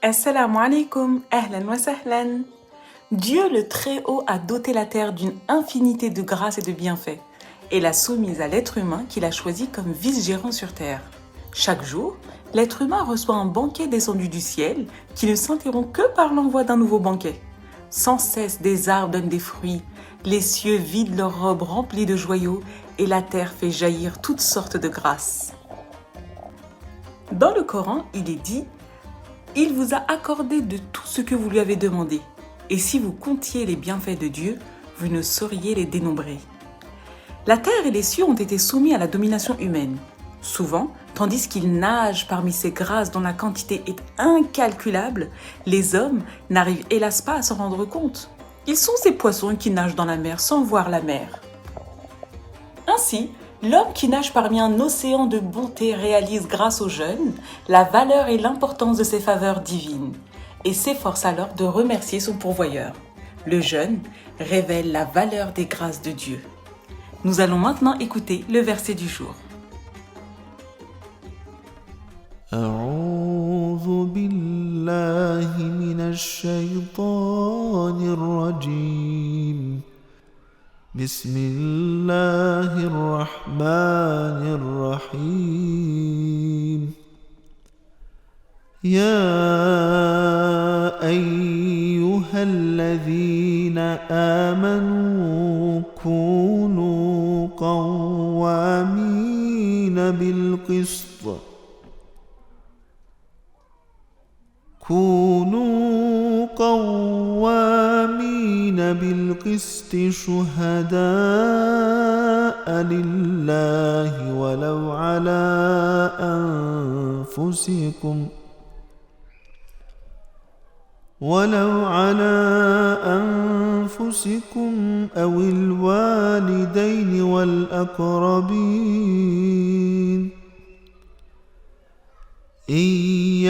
Assalamu alaikum, ahlan wa sahlan. Dieu le Très-Haut a doté la terre d'une infinité de grâces et de bienfaits et l'a soumise à l'être humain qu'il a choisi comme vice-gérant sur terre. Chaque jour, l'être humain reçoit un banquet descendu du ciel qui ne s'interrompt que par l'envoi d'un nouveau banquet. Sans cesse, des arbres donnent des fruits, les cieux vident leurs robes remplies de joyaux et la terre fait jaillir toutes sortes de grâces. Dans le Coran, il est dit « Il vous a accordé de tout ce que vous lui avez demandé, et si vous comptiez les bienfaits de Dieu, vous ne sauriez les dénombrer. » La terre et les cieux ont été soumis à la domination humaine. Souvent, tandis qu'ils nagent parmi ces grâces dont la quantité est incalculable, les hommes n'arrivent hélas pas à s'en rendre compte. Ils sont ces poissons qui nagent dans la mer sans voir la mer. Ainsi, l'homme qui nage parmi un océan de bonté réalise grâce au jeûne la valeur et l'importance de ses faveurs divines et s'efforce alors de remercier son pourvoyeur. Le jeûne révèle la valeur des grâces de Dieu. Nous allons maintenant écouter le verset du jour. أعوذ بالله من الشيطان الرجيم بسم الله الرحمن الرحيم يا أيها الذين آمنوا كونوا قوامين بالقسط شهداء لله ولو على أنفسكم أو الوالدين والأقربين إن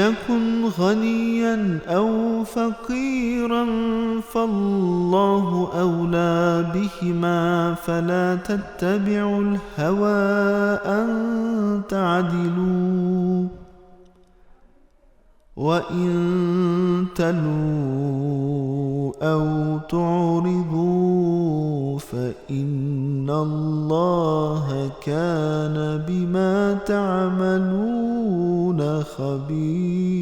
يكن غنيا أو فقيرا فالله أولى بهما فلا تتبعوا الهوى أن تعدلوا وإن تلوا أو تعرضوا فإن الله كان بما تعملون خبيرا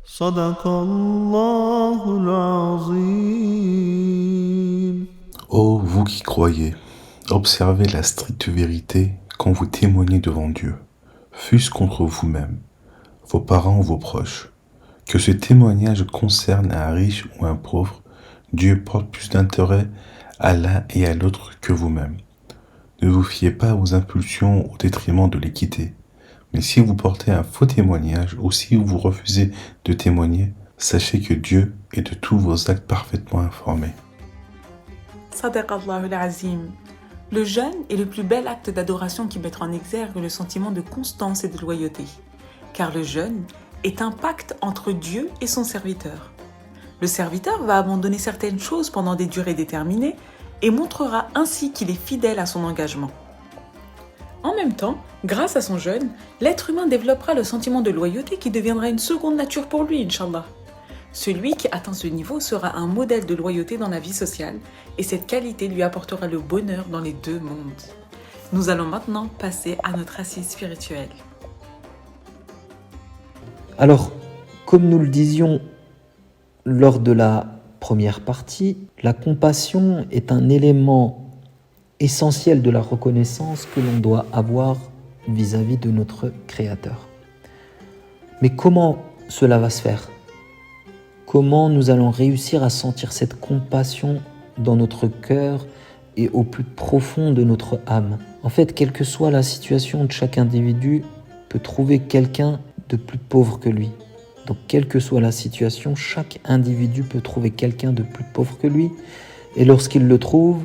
صدق الله العظيم. Ô vous qui croyez, observez la stricte vérité quand vous témoignez devant Dieu, fût-ce contre vous-même, vos parents ou vos proches. Que ce témoignage concerne un riche ou un pauvre, Dieu porte plus d'intérêt à l'un et à l'autre que vous-même. Ne vous fiez pas aux impulsions au détriment de l'équité. Mais si vous portez un faux témoignage ou si vous refusez de témoigner, sachez que Dieu est de tous vos actes parfaitement informé. Sadaqallahu al-Azim. Le jeûne est le plus bel acte d'adoration qui met en exergue le sentiment de constance et de loyauté. Car le jeûne est un pacte entre Dieu et son serviteur. Le serviteur va abandonner certaines choses pendant des durées déterminées et montrera ainsi qu'il est fidèle à son engagement. En même temps, grâce à son jeûne, l'être humain développera le sentiment de loyauté qui deviendra une seconde nature pour lui, Inch'Allah. Celui qui atteint ce niveau sera un modèle de loyauté dans la vie sociale et cette qualité lui apportera le bonheur dans les deux mondes. Nous allons maintenant passer à notre assise spirituelle. Alors, comme nous le disions lors de la première partie, la compassion est un élément essentiel de la reconnaissance que l'on doit avoir vis-à-vis de notre Créateur. Mais comment cela va se faire ? Comment nous allons réussir à sentir cette compassion dans notre cœur et au plus profond de notre âme ? En fait, quelle que soit la situation de chaque individu, peut trouver quelqu'un de plus pauvre que lui. Donc, quelle que soit la situation, chaque individu peut trouver quelqu'un de plus pauvre que lui. Et lorsqu'il le trouve,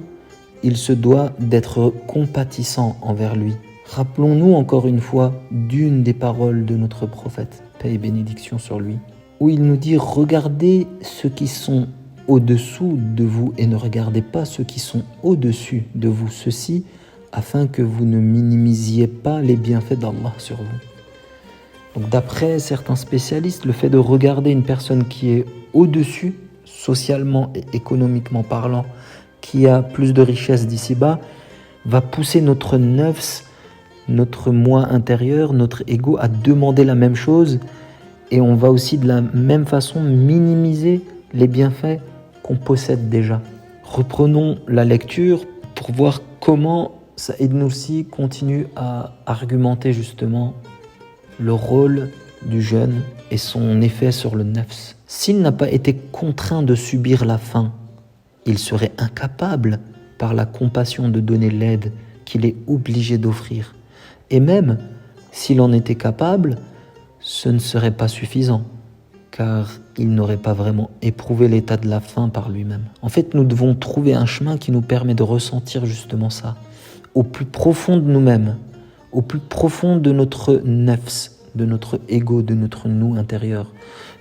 il se doit d'être compatissant envers lui. Rappelons-nous encore une fois d'une des paroles de notre prophète, paix et bénédiction sur lui, où il nous dit « Regardez ceux qui sont au-dessous de vous et ne regardez pas ceux qui sont au-dessus de vous, ceci afin que vous ne minimisiez pas les bienfaits d'Allah sur vous. » Donc d'après certains spécialistes, le fait de regarder une personne qui est au-dessus, socialement et économiquement parlant, qui a plus de richesse d'ici-bas, va pousser notre nafs, notre moi intérieur, notre ego à demander la même chose, et on va aussi de la même façon minimiser les bienfaits qu'on possède déjà. Reprenons la lecture pour voir comment Saïd Nursi continue à argumenter justement le rôle du jeûne et son effet sur le nafs. S'il n'a pas été contraint de subir la faim, il serait incapable par la compassion de donner l'aide qu'il est obligé d'offrir. Et même s'il en était capable, ce ne serait pas suffisant, car il n'aurait pas vraiment éprouvé l'état de la faim par lui-même. En fait, nous devons trouver un chemin qui nous permet de ressentir justement ça, au plus profond de nous-mêmes, au plus profond de notre nafs, de notre ego, de notre nous intérieur.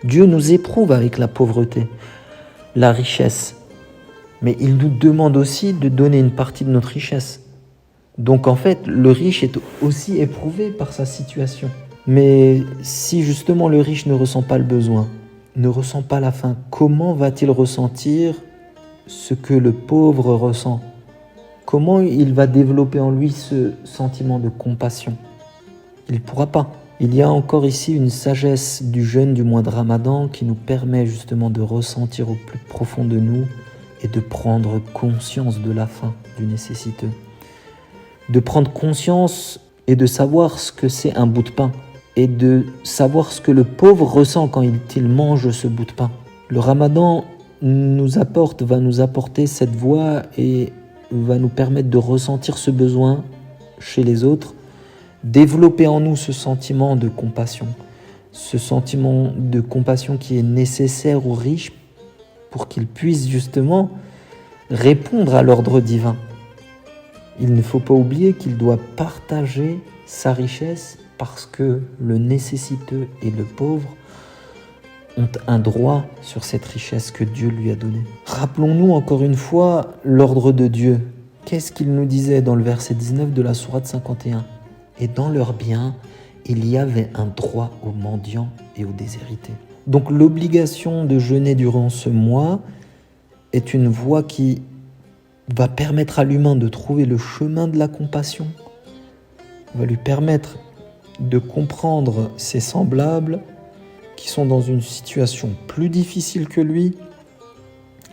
Dieu nous éprouve avec la pauvreté, la richesse, mais il nous demande aussi de donner une partie de notre richesse. Donc en fait, le riche est aussi éprouvé par sa situation. Mais si justement le riche ne ressent pas le besoin, ne ressent pas la faim, comment va-t-il ressentir ce que le pauvre ressent? Comment il va développer en lui ce sentiment de compassion? Il ne pourra pas. Il y a encore ici une sagesse du jeûne du mois de Ramadan qui nous permet justement de ressentir au plus profond de nous et de prendre conscience de la faim du nécessiteux. De prendre conscience et de savoir ce que c'est un bout de pain et de savoir ce que le pauvre ressent quand il mange ce bout de pain. Le Ramadan va nous apporter cette voie et va nous permettre de ressentir ce besoin chez les autres, développer en nous ce sentiment de compassion qui est nécessaire aux riches pour qu'ils puissent justement répondre à l'ordre divin. Il ne faut pas oublier qu'il doit partager sa richesse parce que le nécessiteux et le pauvre ont un droit sur cette richesse que Dieu lui a donnée. Rappelons-nous encore une fois l'ordre de Dieu. Qu'est-ce qu'il nous disait dans le verset 19 de la sourate 51 ? Et dans leurs biens, il y avait un droit aux mendiants et aux déshérités. Donc l'obligation de jeûner durant ce mois est une voie qui va permettre à l'humain de trouver le chemin de la compassion, va lui permettre de comprendre ses semblables qui sont dans une situation plus difficile que lui.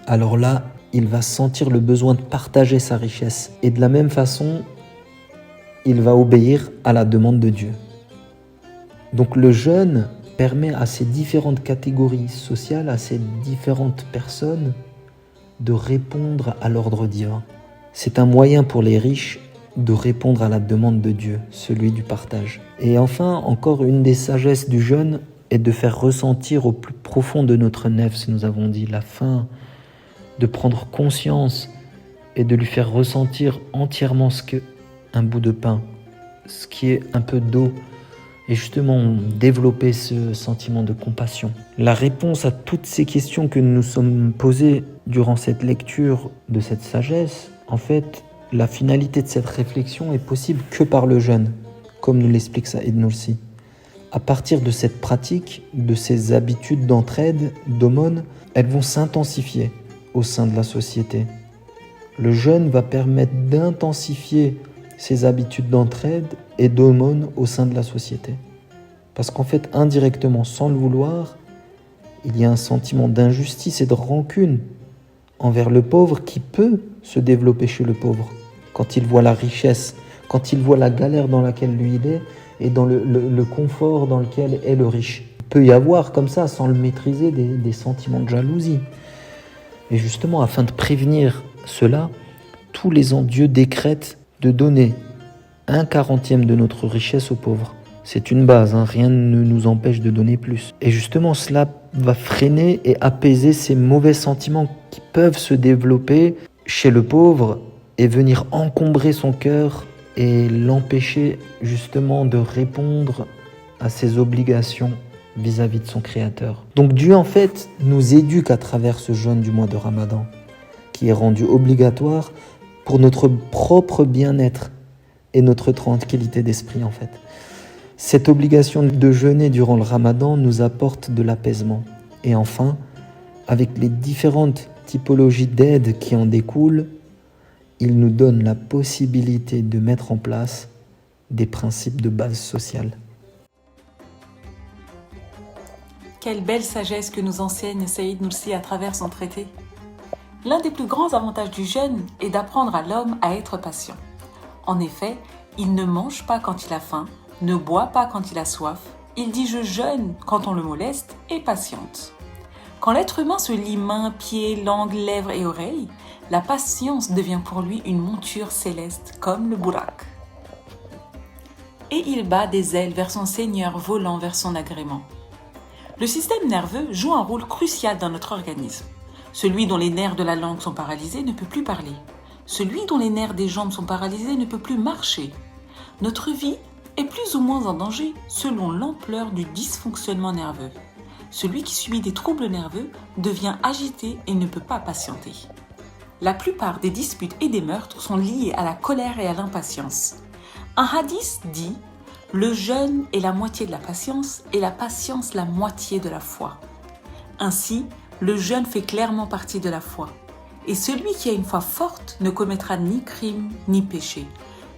Alors là, il va sentir le besoin de partager sa richesse. Et de la même façon, il va obéir à la demande de Dieu. Donc le jeûne permet à ces différentes catégories sociales, à ces différentes personnes, de répondre à l'ordre divin. C'est un moyen pour les riches de répondre à la demande de Dieu, celui du partage. Et enfin, encore une des sagesses du jeûne est de faire ressentir au plus profond de notre nefs, nous avons dit, la faim, de prendre conscience et de lui faire ressentir entièrement ce qu'est un bout de pain, ce qui est un peu d'eau, et justement développer ce sentiment de compassion. La réponse à toutes ces questions que nous nous sommes posées durant cette lecture de cette sagesse, en fait, la finalité de cette réflexion est possible que par le jeûne, comme nous l'explique Saïd Nursi. À partir de cette pratique, de ces habitudes d'entraide, d'aumône, elles vont s'intensifier au sein de la société. Le jeûne va permettre d'intensifier ces habitudes d'entraide et d'aumône au sein de la société. Parce qu'en fait, indirectement, sans le vouloir, il y a un sentiment d'injustice et de rancune envers le pauvre qui peut se développer chez le pauvre. Quand il voit la richesse, quand il voit la galère dans laquelle lui il est et dans le confort dans lequel est le riche. Il peut y avoir comme ça, sans le maîtriser, des sentiments de jalousie. Et justement, afin de prévenir cela, tous les ans, Dieu décrète de donner 1/40 de notre richesse aux pauvres. C'est une base, rien ne nous empêche de donner plus. Et justement, cela va freiner et apaiser ces mauvais sentiments qui peuvent se développer chez le pauvre et venir encombrer son cœur et l'empêcher justement de répondre à ses obligations vis-à-vis de son Créateur. Donc Dieu, en fait, nous éduque à travers ce jeûne du mois de Ramadan, qui est rendu obligatoire pour notre propre bien-être et notre tranquillité d'esprit, en fait. Cette obligation de jeûner durant le Ramadan nous apporte de l'apaisement. Et enfin, avec les différentes typologies d'aide qui en découlent, il nous donne la possibilité de mettre en place des principes de base sociale. Quelle belle sagesse que nous enseigne Saïd Nursi à travers son traité. L'un des plus grands avantages du jeûne est d'apprendre à l'homme à être patient. En effet, il ne mange pas quand il a faim, ne boit pas quand il a soif, il dit « je jeûne » quand on le moleste et patiente. Quand l'être humain se lie mains, pieds, langue, lèvres et oreilles, la patience devient pour lui une monture céleste comme le Bourak. Et il bat des ailes vers son Seigneur volant vers son agrément. Le système nerveux joue un rôle crucial dans notre organisme. Celui dont les nerfs de la langue sont paralysés ne peut plus parler. Celui dont les nerfs des jambes sont paralysés ne peut plus marcher. Notre vie est plus ou moins en danger selon l'ampleur du dysfonctionnement nerveux. Celui qui subit des troubles nerveux devient agité et ne peut pas patienter. La plupart des disputes et des meurtres sont liés à la colère et à l'impatience. Un hadith dit « Le jeûne est la moitié de la patience et la patience la moitié de la foi ». Ainsi, le jeûne fait clairement partie de la foi. Et celui qui a une foi forte ne commettra ni crime ni péché.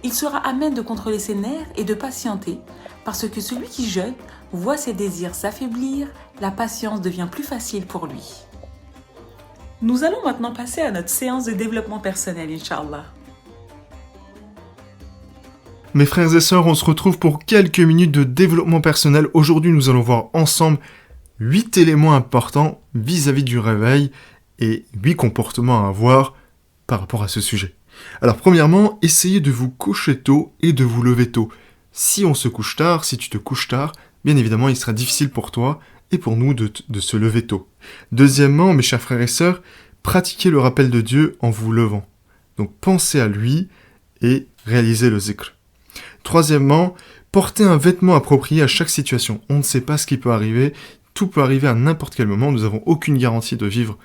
Il sera à même de contrôler ses nerfs et de patienter, parce que celui qui jeûne voit ses désirs s'affaiblir, la patience devient plus facile pour lui. Nous allons maintenant passer à notre séance de développement personnel, Inch'Allah. Mes frères et sœurs, on se retrouve pour quelques minutes de développement personnel. Aujourd'hui, nous allons voir ensemble 8 éléments importants vis-à-vis du réveil et 8 comportements à avoir par rapport à ce sujet. Alors premièrement, essayez de vous coucher tôt et de vous lever tôt. Si on se couche tard, si tu te couches tard, bien évidemment, il sera difficile pour toi et pour nous de se lever tôt. Deuxièmement, mes chers frères et sœurs, pratiquez le rappel de Dieu en vous levant. Donc pensez à lui et réalisez le zikr. Troisièmement, portez un vêtement approprié à chaque situation. On ne sait pas ce qui peut arriver, tout peut arriver à n'importe quel moment, nous n'avons aucune garantie de vivre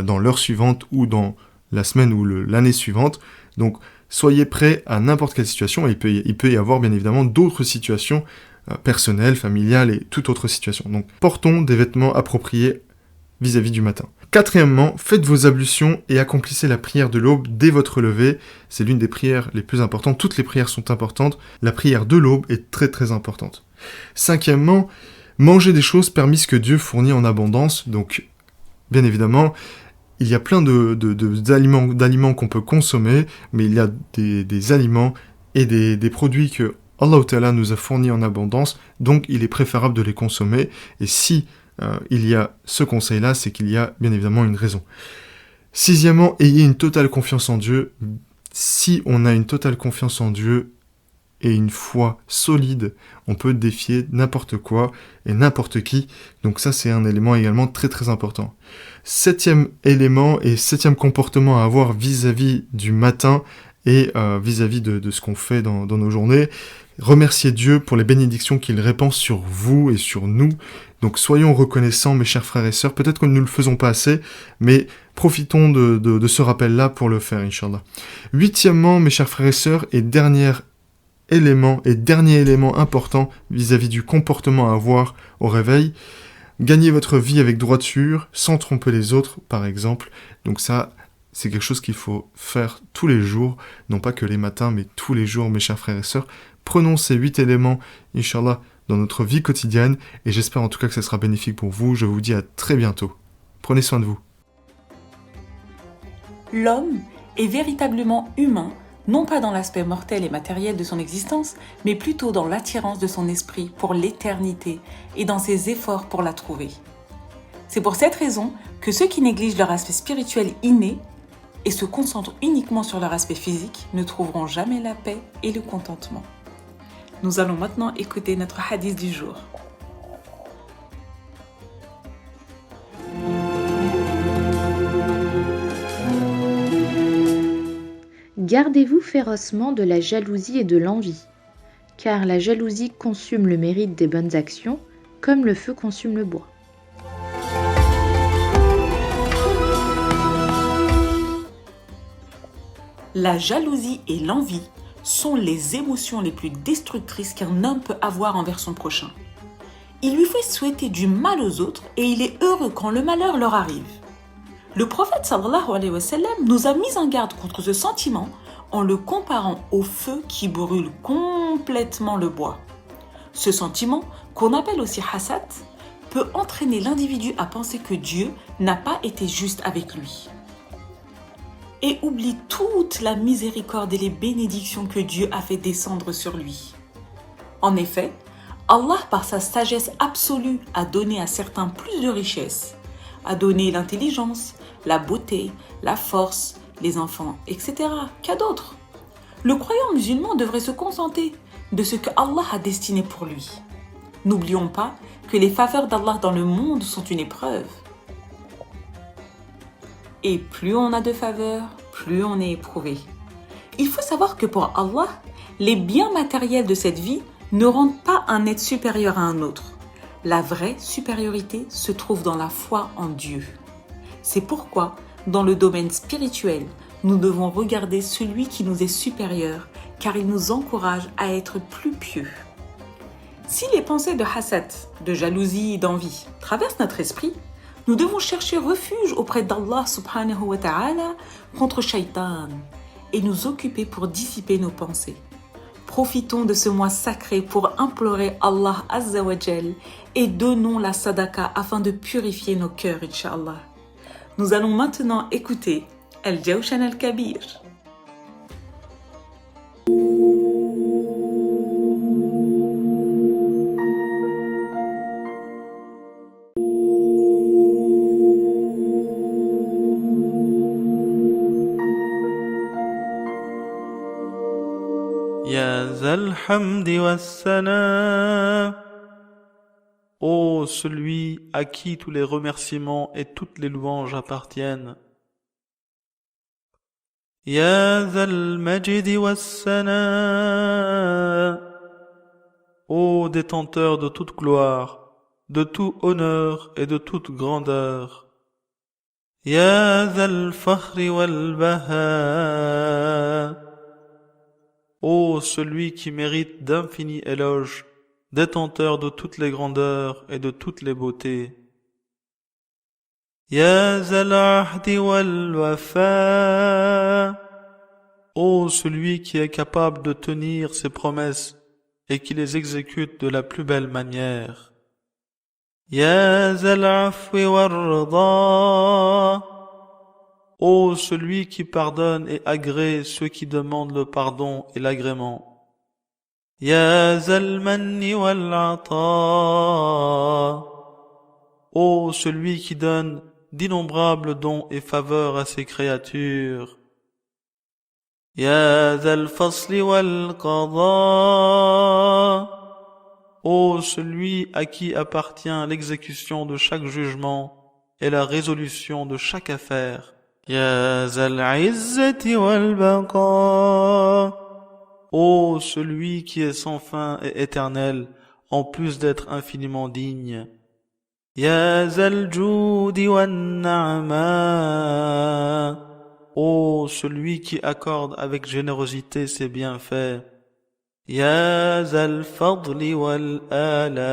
dans l'heure suivante ou dans la semaine ou l'année suivante. Donc soyez prêts à n'importe quelle situation, et il peut y avoir bien évidemment d'autres situations personnelles, familiales et toute autre situation. Donc portons des vêtements appropriés vis-à-vis du matin. Quatrièmement, faites vos ablutions et accomplissez la prière de l'aube dès votre lever. C'est l'une des prières les plus importantes. Toutes les prières sont importantes. La prière de l'aube est très très importante. Cinquièmement, mangez des choses permises que Dieu fournit en abondance. Donc, bien évidemment, il y a plein d'aliments qu'on peut consommer, mais il y a des aliments et des produits que Allah Ta'ala nous a fournis en abondance. Donc, il est préférable de les consommer. Et si il y a ce conseil-là, c'est qu'il y a bien évidemment une raison. Sixièmement, ayez une totale confiance en Dieu. Si on a une totale confiance en Dieu et une foi solide, on peut défier n'importe quoi et n'importe qui. Donc ça, c'est un élément également très très important. Septième élément et septième comportement à avoir vis-à-vis du matin et vis-à-vis de ce qu'on fait dans nos journées. Remerciez Dieu pour les bénédictions qu'il répand sur vous et sur nous. Donc soyons reconnaissants, mes chers frères et sœurs. Peut-être que nous ne le faisons pas assez, mais profitons de ce rappel-là pour le faire, Inch'Allah. Huitièmement, mes chers frères et sœurs, et dernier élément important vis-à-vis du comportement à avoir au réveil, gagnez votre vie avec droiture, sans tromper les autres, par exemple. Donc ça, c'est quelque chose qu'il faut faire tous les jours, non pas que les matins, mais tous les jours, mes chers frères et sœurs. Prenons ces 8 éléments, Inch'Allah, dans notre vie quotidienne, et j'espère en tout cas que ça sera bénéfique pour vous. Je vous dis à très bientôt. Prenez soin de vous. L'homme est véritablement humain, non pas dans l'aspect mortel et matériel de son existence, mais plutôt dans l'attirance de son esprit pour l'éternité et dans ses efforts pour la trouver. C'est pour cette raison que ceux qui négligent leur aspect spirituel inné et se concentrent uniquement sur leur aspect physique ne trouveront jamais la paix et le contentement. Nous allons maintenant écouter notre hadith du jour. Gardez-vous férocement de la jalousie et de l'envie, car la jalousie consume le mérite des bonnes actions, comme le feu consume le bois. La jalousie et l'envie sont les émotions les plus destructrices qu'un homme peut avoir envers son prochain. Il lui fait souhaiter du mal aux autres et il est heureux quand le malheur leur arrive. Le prophète sallallahu alayhi wa sallam nous a mis en garde contre ce sentiment en le comparant au feu qui brûle complètement le bois. Ce sentiment, qu'on appelle aussi hasad, peut entraîner l'individu à penser que Dieu n'a pas été juste avec lui et oublie toute la miséricorde et les bénédictions que Dieu a fait descendre sur lui. En effet, Allah, par sa sagesse absolue, a donné à certains plus de richesses, a donné l'intelligence, la beauté, la force, les enfants, etc. qu'à d'autres. Le croyant musulman devrait se contenter de ce que Allah a destiné pour lui. N'oublions pas que les faveurs d'Allah dans le monde sont une épreuve. Et plus on a de faveurs, plus on est éprouvé. Il faut savoir que pour Allah, les biens matériels de cette vie ne rendent pas un être supérieur à un autre. La vraie supériorité se trouve dans la foi en Dieu. C'est pourquoi, dans le domaine spirituel, nous devons regarder celui qui nous est supérieur, car il nous encourage à être plus pieux. Si les pensées de hasad, de jalousie et d'envie traversent notre esprit, nous devons chercher refuge auprès d'Allah subhanahu wa ta'ala contre Shaitan et nous occuper pour dissiper nos pensées. Profitons de ce mois sacré pour implorer Allah Azza wa Jal et donnons la sadaqa afin de purifier nos cœurs, Inch'Allah. Nous allons maintenant écouter Al-Jawshan Al-Kabir. Ya Zal Hamdi Wassana. Ô celui à qui tous les remerciements et toutes les louanges appartiennent. Ya Zal Majdi Wassana. Ô détenteur de toute gloire, de tout honneur et de toute grandeur. Ya Zal Fakhri Wal Baha. Ô celui qui mérite d'infinis éloges, détenteur de toutes les grandeurs et de toutes les beautés. Ya Zal Ahdi Wal Wafa. Ô celui qui est capable de tenir ses promesses et qui les exécute de la plus belle manière. Ya Zal Afwi Wal Rida. Ô celui qui pardonne et agrée ceux qui demandent le pardon et l'agrément. Ya Zal Manni Wal Ata. Ô celui qui donne d'innombrables dons et faveurs à ses créatures. Ya Zal Fasli Wal Qada. Ô celui à qui appartient l'exécution de chaque jugement et la résolution de chaque affaire. Ya Zal Izzati Wal Baqa. Ô celui qui est sans fin et éternel, en plus d'être infiniment digne. Ya Zal Judi Wan Na'ma. Ô celui qui accorde avec générosité ses bienfaits. Ya Zal Fadli Wal Ala.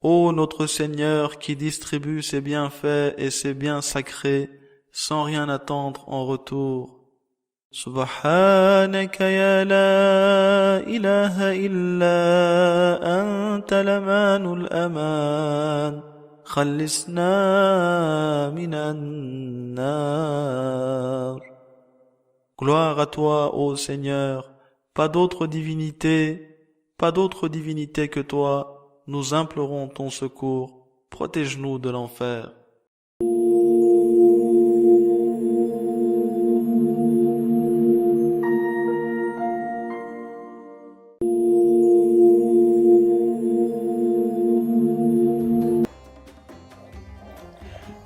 Ô notre Seigneur qui distribue ses bienfaits et ses biens sacrés sans rien attendre en retour. Subhanaka ya la ilaha illa anta l'amanul aman. Khallisna minan nar. Gloire à toi, ô Seigneur, pas d'autre divinité que toi. Nous implorons ton secours, protège-nous de l'enfer.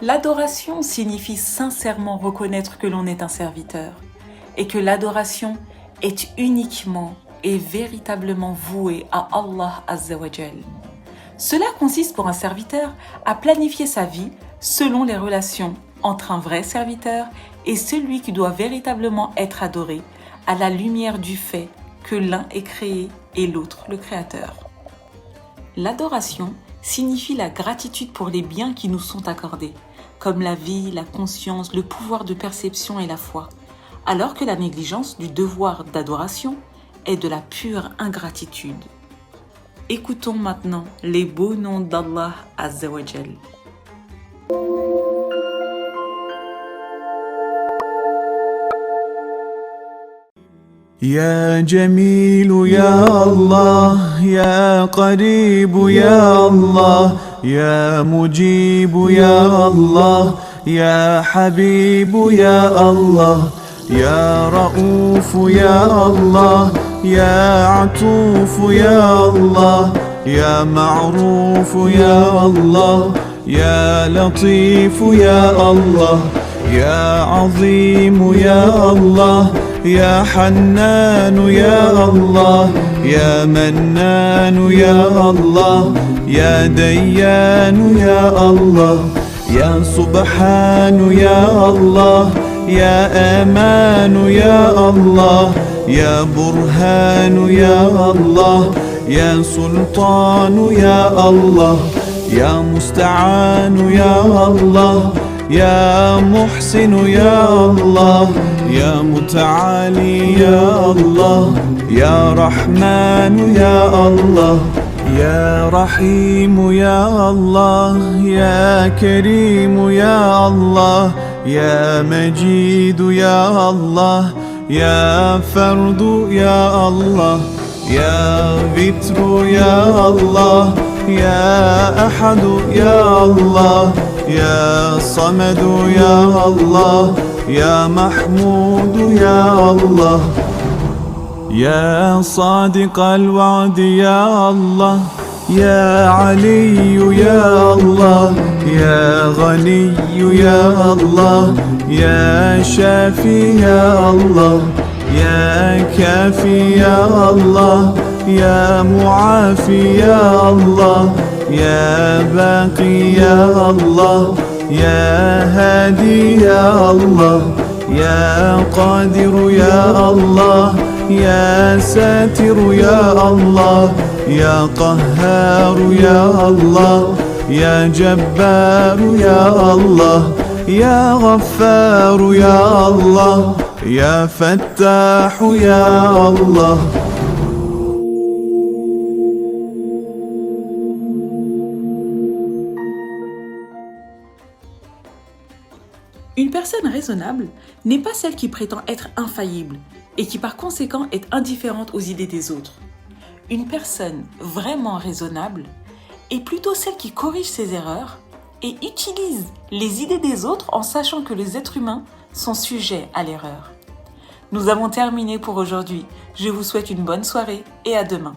L'adoration signifie sincèrement reconnaître que l'on est un serviteur et que l'adoration est uniquement et véritablement vouée à Allah Azza wa Jal. Cela consiste pour un serviteur à planifier sa vie selon les relations entre un vrai serviteur et celui qui doit véritablement être adoré à la lumière du fait que l'un est créé et l'autre le créateur. L'adoration signifie la gratitude pour les biens qui nous sont accordés, comme la vie, la conscience, le pouvoir de perception et la foi, alors que la négligence du devoir d'adoration est de la pure ingratitude. Écoutons maintenant les beaux noms d'Allah Azza wa Jal. يا جميل يا الله يا قريب يا الله يا مجيب يا الله يا حبيب يا الله يا رؤوف يا الله يا عطوف يا الله يا معروف يا الله يا لطيف يا الله يا عظيم يا الله يا حنان يا الله يا منان يا الله يا ديان يا الله يا سبحان يا الله يا أمان يا الله يا برهان يا الله يا سلطان يا الله يا مستعان يا الله يا محسن يا الله يا متعالي يا الله يا رحمن يا الله يا رحيم يا الله يا كريم يا الله يا مجيد يا الله يا فرد يا الله يا ذكر يا الله يا أحد يا الله يا صمد يا الله يا محمود يا الله يا صادق الوعد يا الله يا علي يا الله يا غني يا الله يا شافي يا الله يا كافي يا الله يا معافي يا الله يا باقي يا الله يا هادي يا الله يا قادر يا الله يا ساتر يا الله يا قهار يا الله يا جبار يا الله يا غفار يا الله يا فتاح يا الله. Une personne raisonnable n'est pas celle qui prétend être infaillible et qui par conséquent est indifférente aux idées des autres. Une personne vraiment raisonnable est plutôt celle qui corrige ses erreurs et utilise les idées des autres en sachant que les êtres humains sont sujets à l'erreur. Nous avons terminé pour aujourd'hui. Je vous souhaite une bonne soirée et à demain.